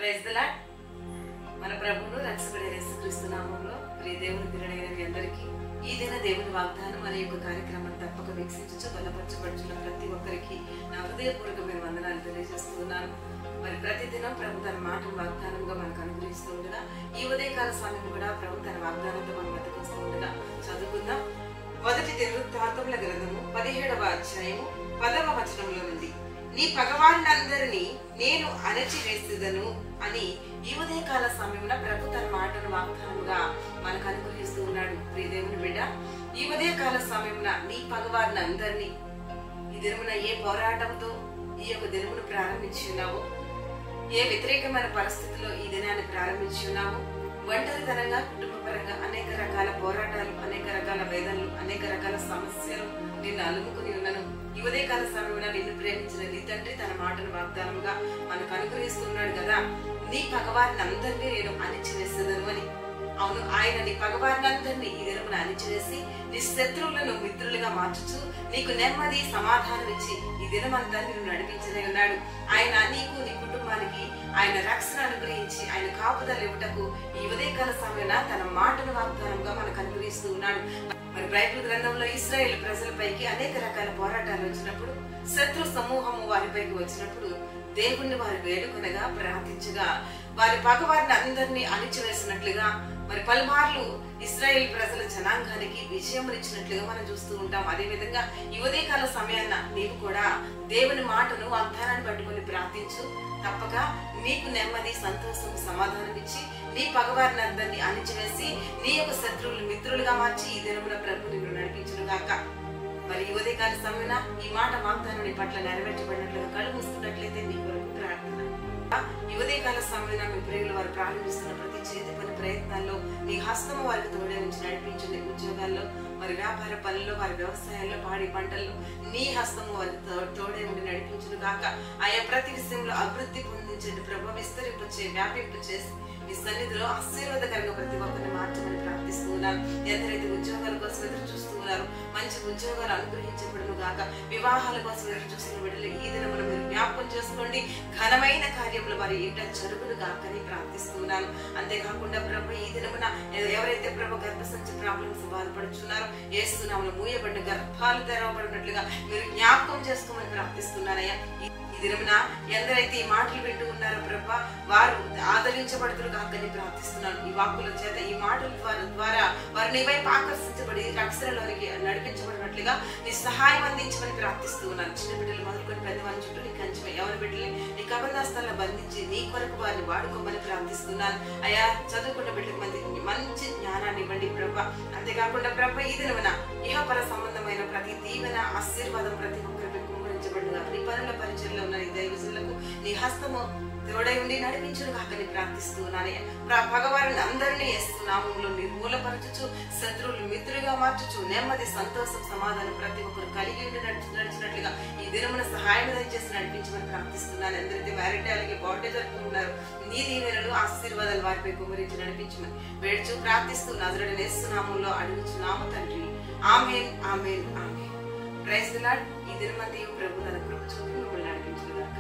Praise the lord. మన ప్రభువును రక్షకుడైన యేసుక్రీస్తు నామములో ప్రియ దేవుని పిల్లలైన మీ అందరికీ ఈ దిన దేవుని వాగ్దానం అనే యొక్క కార్యక్రమం తప్పక వీక్షించు బలపరచబడుచున్న ప్రతి ఒక్కరికి నా హృదయపూర్వకమైన వందనాలు తెలియజేస్తున్నాను. మరి ప్రతిదినం ప్రభు తన మాటను వాగ్దానంగా మనకు అనుగ్రహిస్తూ ఉండగా ఈ ఉదయకాల సమయం కూడా ప్రభు తన వాగ్దానంతో మనం బతికొస్తూ ఉండగా చదువుకుందాం. మొదటి దినవృత్తాంతముల గ్రంథము 17వ అధ్యాయము 10వ వచనంలో ఉంది, నీ పగవారినందరినీ నేను అణచివేసేదను అని ఈ ఉదయకాల సమయంలో ప్రభు తన మాటను వాగ్దానంగా మనకు అనుగ్రహిస్తూ ఉన్నాడు. ప్రియ దేవుని బిడ్డ, ఈ ఉదయకాల సమయంలో నీ పగవారిని అందరినీ ఈ దినమున ఏ పోరాటంతో ఈ యొక్క దినమును ప్రారంభించి ఉన్నావో, ఏ వ్యతిరేకమైన పరిస్థితిలో ఈ దినాన్ని ప్రారంభించి ఉన్నావో, ఒంటరితనంగా కుటుంబపరంగా అనేక రకాల పోరాటాలు, అనేక రకాల వేదనలు, అనేక రకాల సమస్యలు నిన్ను అలుముకుని ఉన్నాను. ఈ ఉదయకాల సమయంలో నిన్ను ప్రేమించిన నీ తండ్రి తన మాటను వాగ్దానంగా మనకు అనుగ్రహిస్తున్నాడు కదా, నీ పగవారిని అందరినీ నేను అణిచివేసేదను అని. అవును, ఆయన నీ పగవారిని అందరినీ ఈ దినమున అణిచివేసి నీ శత్రువులను మిత్రులుగా మార్చుచు నీకు నెమ్మది సమాధానం ఇచ్చి ఈ దినమంతా నిన్ను నడిపించనే ఉన్నాడు. ఆయన నీకు నీ కుటుంబానికి ఆయన రక్షణ అనుగ్రహించి ఆయన కాపుదల ఇవ్వటకు ఈ ఉదయకాల సమయంలో తన మాటను వాగ్దానంగా మనకు అనుగ్రహిస్తూ ఉన్నాడు. మరి బైబిల్ గ్రంథంలో ఇశ్రాయేలు ప్రజలపైకి అనేక రకాల పోరాటాలు వచ్చినప్పుడు, శత్రు సమూహము వారిపైకి వచ్చినప్పుడు దేవుణ్ణి వారు వేడుకొనగా ప్రార్థించగా వారి పగవారిని అందరినీ అణిచివేసినట్లుగా మరి పలుమార్లు ఇశ్రాయేల్ ప్రజల జనాంగానికి విజయమునిచ్చినట్లుగా మనం చూస్తూ ఉంటాం. అదే విధంగా ఈ ఉదయకాల సమయాన్న నీవు కూడా దేవుని మాటను వాగ్దానాన్ని పట్టుకొని ప్రార్థించు. తప్పక నీకు నెమ్మది సంతోషం సమాధానం ఇచ్చి నీ పగవారిని అందరినీ అణిచివేసి నీ యొక్క శత్రువులు మిత్రులుగా మార్చి ఈ దినమున ప్రభు నిన్ను నడిపించును గాక. మరి ఈ ఉదయకాల సమయంలో ఈ మాట వాగ్దానం నీ పట్ల నెరవేర్చబడినట్లుగా కళ్ళు మూస్తున్నట్లయితే నీ కొరకు ప్రార్థన. ఈ ఉదయకాల సమయంలో మీ ప్రియులు వారు ప్రారంభిస్తున్న ప్రతి చేతి పని ప్రయత్నాల్లో నీ హస్తము వారికి తోడే ఉంచి నడిపించండి. ఉద్యోగాల్లో, మరి వ్యాపార పనుల్లో, వారి వ్యవసాయాల్లో, పాడి పంటల్లో నీ హస్తము వారికి తోడే ఉండి నడిపించును గాక. ఆయా ప్రతి విషయంలో అభివృద్ధి పొందించండి ప్రభు, విస్తరింపచే వ్యాపింపు చేసి నీ సన్నిధిలో ఆశీర్వాదకరంగా ప్రతి ఒక్కరిని మార్చమని ప్రార్థిస్తూ ఉన్నాను. ఎందరైతే ఉద్యోగాల కోసం ఎదురు చూస్తూ ఉన్నారు, మంచి ఉద్యోగాలు అనుగ్రహించబడును గాక. వివాహాల కోసం ఎదురు చూస్తున్న బిడ్డలు ఈ దినమున మీరు జ్ఞాపకం చేసుకోండి, ఘనమైన కార్యములు మరి ఇంట జరుగును గాకని ప్రార్థిస్తున్నాను. అంతేకాకుండా ప్రభు ఈ దినమున ఎవరైతే ప్రభు గర్భసంచి ప్రాబ్లమ్స్ బాధపడుచున్నారో ఏస్తున్నాములు మూయబడ్డ గర్భాలు తెరవబడినట్లుగా మీరు జ్ఞాపకం చేసుకోమని ప్రార్థిస్తున్నానయ్యా. ఈ దినమున ఎందరైతే ఈ మాటలు వింటూ ఉన్నారో ప్రభా వారు ఆదరించబడుతురు కాకని ప్రార్థిస్తున్నాను. ఈ వాక్కుల చేత ఈ మాటల ద్వారా వారు నీ వైపు ఆకర్షించబడి రక్షణలోనికి నడిపించబడినట్లుగా నీ సహాయం అందించమని ప్రార్థిస్తూ ఉన్నాను. చిన్న బిడ్డలు మొదలుకొని పెద్దవారి చుట్టూ నీ కంచె ఎవరి బిడ్డల్ని నీ కబంధాస్తాల్లో బంధించి నీ కొరకు వారిని వాడుకోమని ప్రార్థిస్తున్నాను. అయా చదువుకున్న బిడ్డలకు మంచి జ్ఞానాన్ని ఇవ్వండి ప్రభా. అంతేకాకుండా ప్రభా ఈ దినమున ఇహపర సంబంధమైన ప్రతి దీవెన ఆశీర్వాదం ప్రతి ఒక్కరికి కుమ్మరించబడుగా. నీ పనుల పరిచయంలో ఉన్న నీ దైవజనులకు నీ హస్తము తోడై ఉండి నడిపించును కాకని ప్రార్థిస్తూ ఉన్నానయ్య. భగవారిని అందరినీ నామములో నిర్మూలపరచుచు శత్రువులు మిత్రులుగా మార్చుచు నెమ్మది సంతోషం సమాధానం ప్రతి ఒక్కరు కలిగి ఉండి నడిచినట్లుగా ఈ దినమున సహాయం దయచేసి నడిపించమని ప్రార్థిస్తున్నాను. ఎందరైతే మ్యారిటాలకి బర్త్డే జరుపుకుంటున్నారు నీ దీవెనలు ఆశీర్వాదాలు వారిపై కుమరించి నడిపించమని వేడుచు ప్రార్థిస్తూ నజరుడైన యేసు నామములో అడుగుచున్నాము తండ్రి. ఆమేన్, ఆమేన్, ఆమేన్. Praise the lord. ఈ దినమంతయు ప్రభు తన కృప చూపి మిమ్మల్ని నడిపించును గాక.